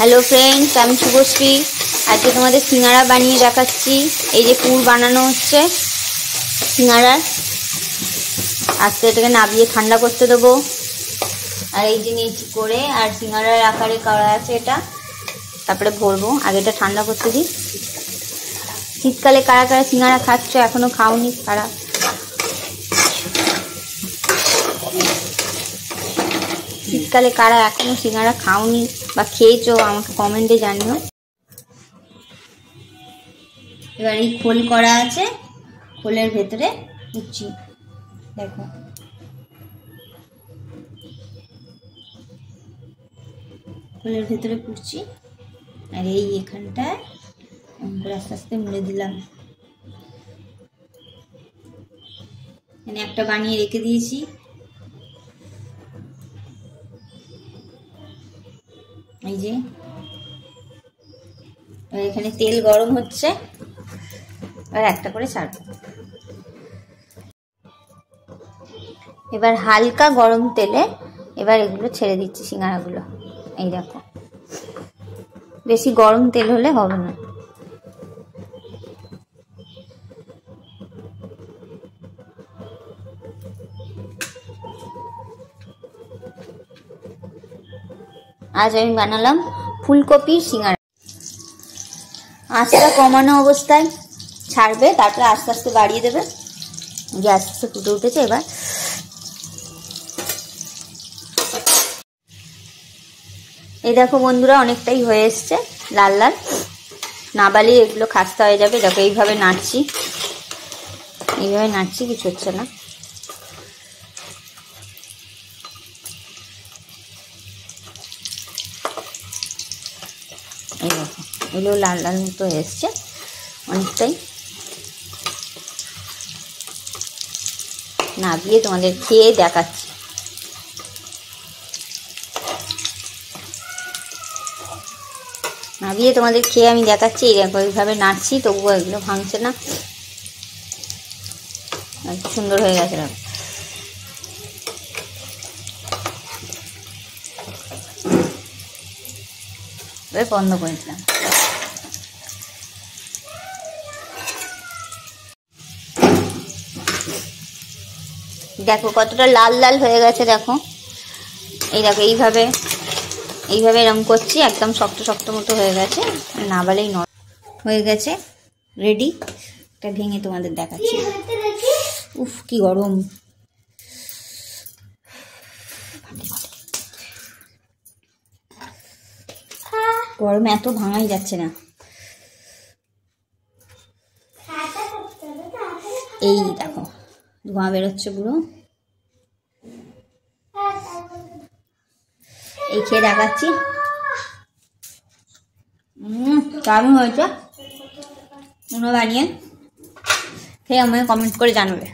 Hello friends, আমি শুভশ্রী। আজকে তোমাদের সিঙ্গারা বানিয়ে দেখাচ্ছি। এই যে পুর বানানো হচ্ছে সিঙ্গারার। আজকে এটাকে নাবিয়ে ঠান্ডা করতে দেবো। আর এই যে নিচে করে আর সিঙ্গারার আকারে করা আছে এটা, তারপরে ভরবো। আগে এটা ঠান্ডা করতে দিই। শীতকালে কারা কারা সিঙ্গারা খাচ্ছ, এখনো খাওনি কারা? শীতকালে কারা এখনো সিঙ্গারা খাওনি বা খেয়েছো আমাকে কমেন্টে জানিও। এবার এই খোল করা আছে, খোলের ভেতরে পুচ্ছি, দেখো খোলের ভেতরে পুচ্ছি। আর এই এখানটায় আস্তে আস্তে মুড়ে দিলাম। এখানে একটা বানিয়ে রেখে দিয়েছি। এই যে এখানে তেল গরম হচ্ছে, এবার একটা করে ছাড়বো। এবার হালকা গরম তেলে এবার এগুলো ছেড়ে দিচ্ছি সিঙ্গারাগুলো। এই দেখো, বেশি গরম তেল হলে হবে না। আজ আমি বানালাম ফুলকপির সিঙ্গারা। আঁচটা কমানো অবস্থায় ছাড়বে, তারপরে আস্তে আস্তে বাড়িয়ে দেবে। যে আস্তে আস্তে ফুটে উঠেছে। এবার এই দেখো বন্ধুরা, অনেকটাই হয়ে এসছে লাল লাল। না বালিয়ে এগুলো খাস্তা হয়ে যাবে। দেখো এইভাবে নাড়ছি, এইভাবে নাড়ছি, কিছু হচ্ছে না। এই দেখো এগুলো লাল লাল মতো এসছে অনেকটাই। নাবিয়ে তোমাদের খেয়ে দেখাচ্ছি। নাবিয়ে তোমাদের খেয়ে আমি দেখাচ্ছি। এই দেখো এইভাবে নাড়ছি, তবুও এগুলো ভাঙছে না। সুন্দর হয়ে গেছে। এবার বন্ধ করে দিলাম। দেখো কতটা লাল লাল হয়ে গেছে। দেখো এই দেখো এইভাবে এইভাবে এরকম করছি, একদম শক্ত শক্ত মতো হয়ে গেছে। না বলেই নরম হয়ে গেছে, রেডি। এটা ভেঙে তোমাদের দেখাচ্ছি। উফ কি গরম! গরম এত ভাঙাই যাচ্ছে না। এই দেখো ধোঁয়া বেরোচ্ছে পুরো। এই খেয়ে দেখাচ্ছি। কেমন হয়েছে তোমরা বানিয়ে খেয়ে আমাকে কমেন্ট করে জানাবে।